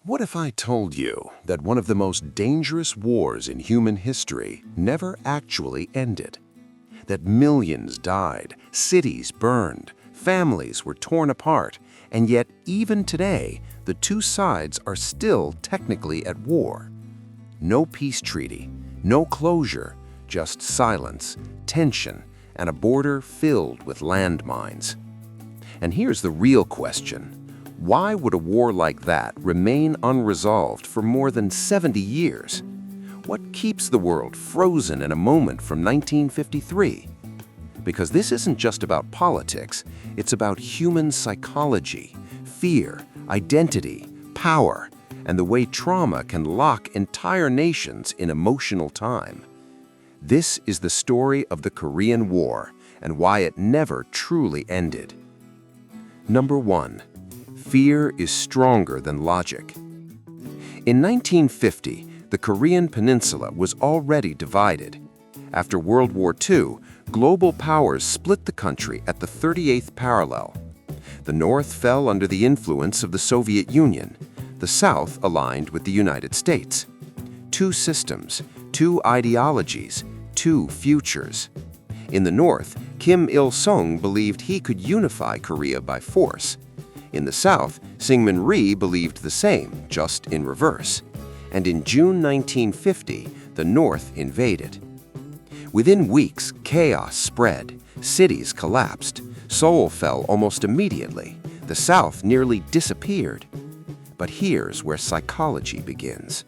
What if I told you that one of the most dangerous wars in human history never actually ended? That millions died, cities burned, families were torn apart, and yet even today, the two sides are still technically at war. No peace treaty, no closure, just silence, tension, and a border filled with landmines. And here's the real question. Why would a war like that remain unresolved for more than 70 years? What keeps the world frozen in a moment from 1953? Because this isn't just about politics, it's about human psychology, fear, identity, power, and the way trauma can lock entire nations in emotional time. This is the story of the Korean War and why it never truly ended. Number 1. Fear is stronger than logic. In 1950, the Korean peninsula was already divided. After World War II, global powers split the country at the 38th parallel. The North fell under the influence of the Soviet Union. The South aligned with the United States. Two systems, two ideologies, two futures. In the North, Kim Il-sung believed he could unify Korea by force. In the South, Syngman Rhee believed the same, just in reverse. And in June 1950, the North invaded. Within weeks, chaos spread. Cities collapsed. Seoul fell almost immediately. The South nearly disappeared. But here's where psychology begins.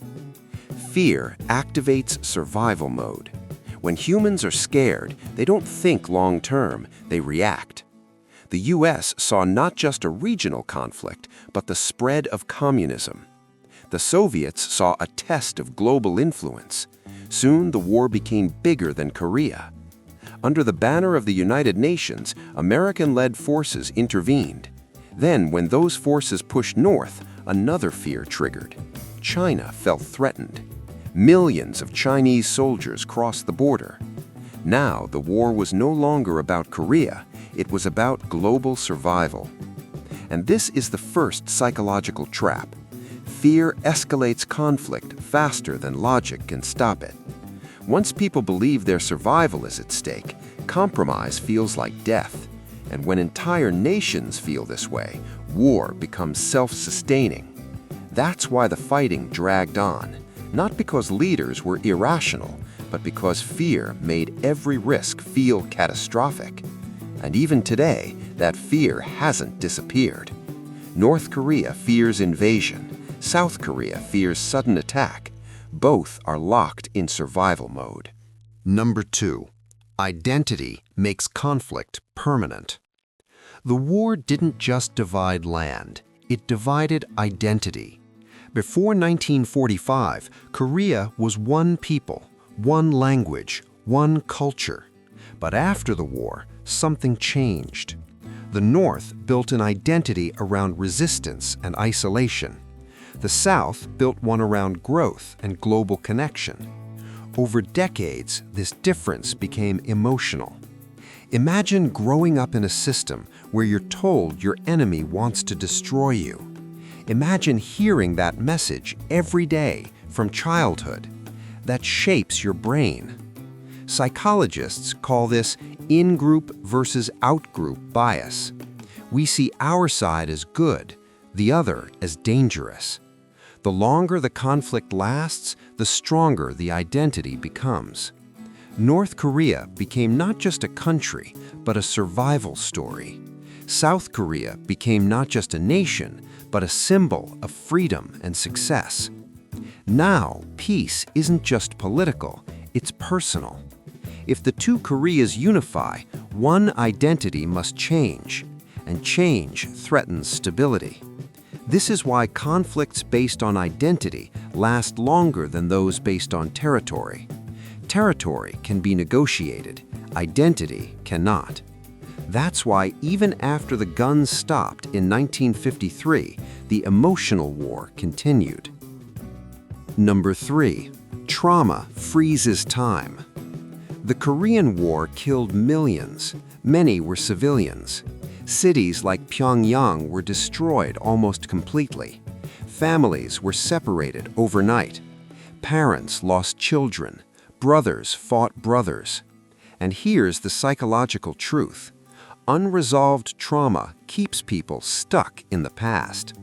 Fear activates survival mode. When humans are scared, they don't think long-term, they react. The U.S. saw not just a regional conflict, but the spread of communism. The Soviets saw a test of global influence. Soon the war became bigger than Korea. Under the banner of the United Nations, American-led forces intervened. Then, when those forces pushed north, another fear triggered. China felt threatened. Millions of Chinese soldiers crossed the border. Now, the war was no longer about Korea. It was about global survival. And this is the first psychological trap. Fear escalates conflict faster than logic can stop it. Once people believe their survival is at stake, compromise feels like death. And when entire nations feel this way, war becomes self-sustaining. That's why the fighting dragged on, not because leaders were irrational, but because fear made every risk feel catastrophic. And even today, that fear hasn't disappeared. North Korea fears invasion. South Korea fears sudden attack. Both are locked in survival mode. Number 2. Identity makes conflict permanent. The war didn't just divide land, it divided identity. Before 1945, Korea was one people, one language, one culture. But after the war, something changed. The North built an identity around resistance and isolation. The South built one around growth and global connection. Over decades, this difference became emotional. Imagine growing up in a system where you're told your enemy wants to destroy you. Imagine hearing that message every day from childhood. That shapes your brain. Psychologists call this in-group versus out-group bias. We see our side as good, the other as dangerous. The longer the conflict lasts, the stronger the identity becomes. North Korea became not just a country, but a survival story. South Korea became not just a nation, but a symbol of freedom and success. Now, peace isn't just political, it's personal. If the two Koreas unify, one identity must change, and change threatens stability. This is why conflicts based on identity last longer than those based on territory. Territory can be negotiated, identity cannot. That's why even after the guns stopped in 1953, the emotional war continued. Number 3. Trauma freezes time. The Korean War killed millions. Many were civilians. Cities like Pyongyang were destroyed almost completely. Families were separated overnight. Parents lost children. Brothers fought brothers. And here's the psychological truth. Unresolved trauma keeps people stuck in the past.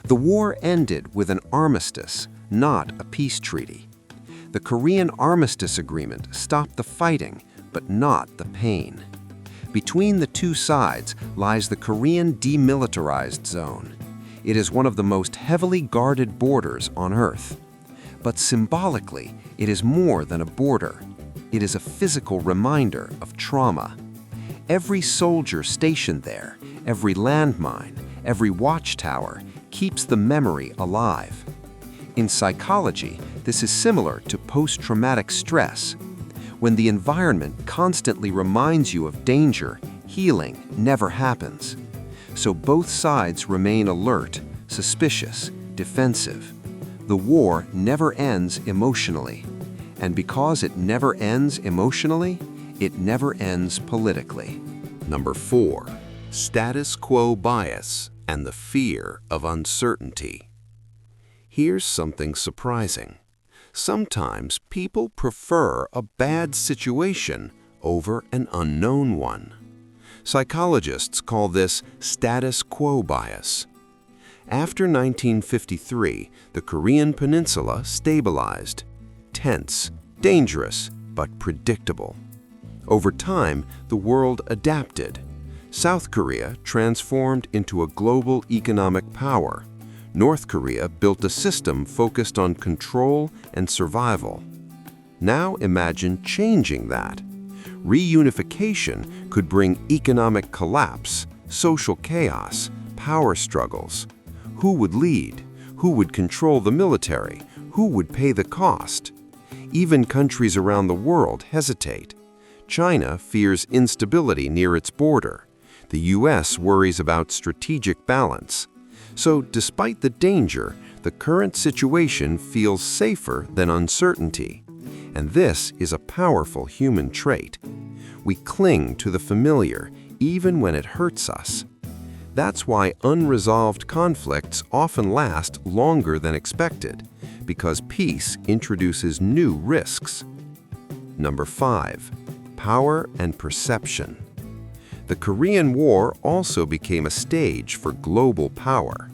The war ended with an armistice, not a peace treaty. The Korean Armistice Agreement stopped the fighting, but not the pain. Between the two sides lies the Korean Demilitarized Zone. It is one of the most heavily guarded borders on Earth. But symbolically, it is more than a border. It is a physical reminder of trauma. Every soldier stationed there, every landmine, every watchtower keeps the memory alive. In psychology, this is similar to post-traumatic stress. When the environment constantly reminds you of danger, healing never happens. So both sides remain alert, suspicious, defensive. The war never ends emotionally. And because it never ends emotionally, it never ends politically. Number 4. Status quo bias and the fear of uncertainty. Here's something surprising. Sometimes people prefer a bad situation over an unknown one. Psychologists call this status quo bias. After 1953, the Korean Peninsula stabilized. Tense, dangerous, but predictable. Over time, the world adapted. South Korea transformed into a global economic power. North Korea built a system focused on control and survival. Now imagine changing that. Reunification could bring economic collapse, social chaos, power struggles. Who would lead? Who would control the military? Who would pay the cost? Even countries around the world hesitate. China fears instability near its border. The US worries about strategic balance. So, despite the danger, the current situation feels safer than uncertainty. And this is a powerful human trait. We cling to the familiar, even when it hurts us. That's why unresolved conflicts often last longer than expected, because peace introduces new risks. Number 5. Power and perception. The Korean War also became a stage for global power.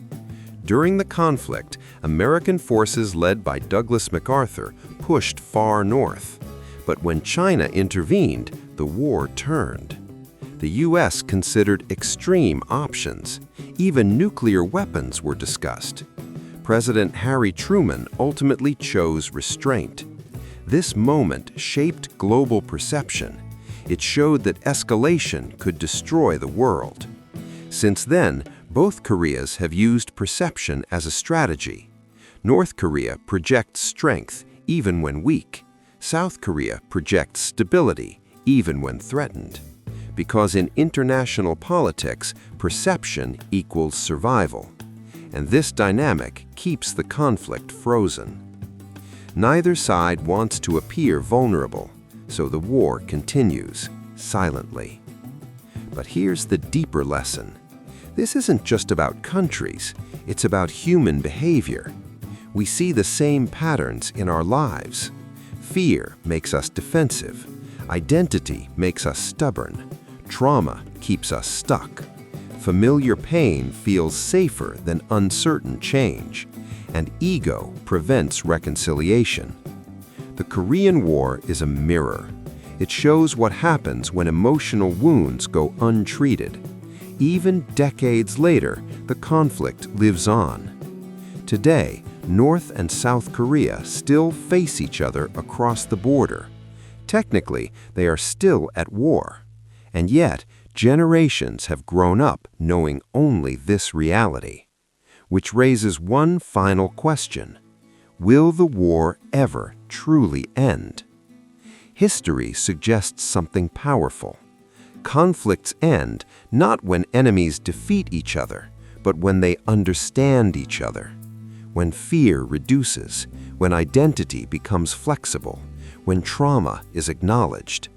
During the conflict, American forces led by Douglas MacArthur pushed far north. But when China intervened, the war turned. The US considered extreme options. Even nuclear weapons were discussed. President Harry Truman ultimately chose restraint. This moment shaped global perception. It showed that escalation could destroy the world. Since then, both Koreas have used perception as a strategy. North Korea projects strength even when weak. South Korea projects stability even when threatened. Because in international politics, perception equals survival. And this dynamic keeps the conflict frozen. Neither side wants to appear vulnerable, so the war continues, silently. But here's the deeper lesson. This isn't just about countries, it's about human behavior. We see the same patterns in our lives. Fear makes us defensive. Identity makes us stubborn. Trauma keeps us stuck. Familiar pain feels safer than uncertain change. And ego prevents reconciliation. The Korean War is a mirror. It shows what happens when emotional wounds go untreated. Even decades later, the conflict lives on. Today, North and South Korea still face each other across the border. Technically, they are still at war. And yet, generations have grown up knowing only this reality. Which raises one final question. Will the war ever truly end? History suggests something powerful. Conflicts end not when enemies defeat each other, but when they understand each other. When fear reduces, when identity becomes flexible, when trauma is acknowledged.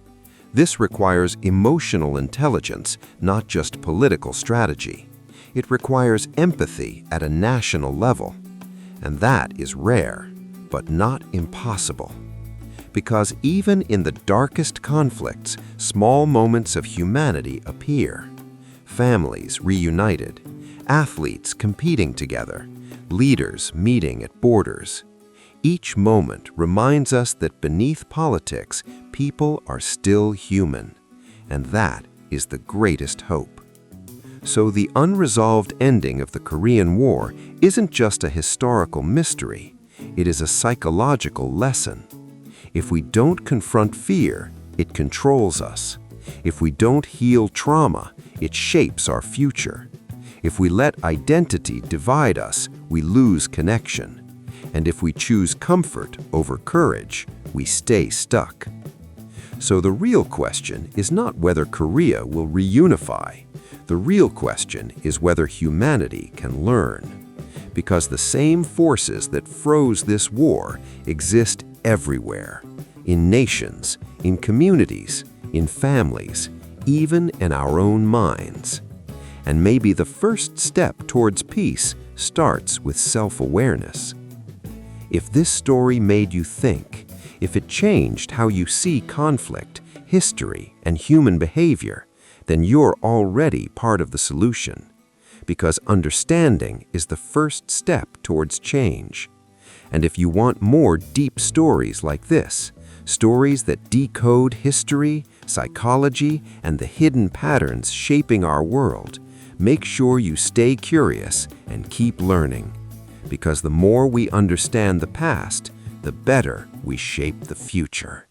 This requires emotional intelligence, not just political strategy. It requires empathy at a national level. And that is rare, but not impossible. Because even in the darkest conflicts, small moments of humanity appear. Families reunited, athletes competing together, leaders meeting at borders. Each moment reminds us that beneath politics, people are still human. And that is the greatest hope. So the unresolved ending of the Korean War isn't just a historical mystery, it is a psychological lesson. If we don't confront fear, it controls us. If we don't heal trauma, it shapes our future. If we let identity divide us, we lose connection. And if we choose comfort over courage, we stay stuck. So the real question is not whether Korea will reunify. The real question is whether humanity can learn. Because the same forces that froze this war exist everywhere. In nations, in communities, in families, even in our own minds. And maybe the first step towards peace starts with self-awareness. If this story made you think, if it changed how you see conflict, history, and human behavior, then you're already part of the solution. Because understanding is the first step towards change. And if you want more deep stories like this, stories that decode history, psychology, and the hidden patterns shaping our world, make sure you stay curious and keep learning. Because the more we understand the past, the better we shape the future.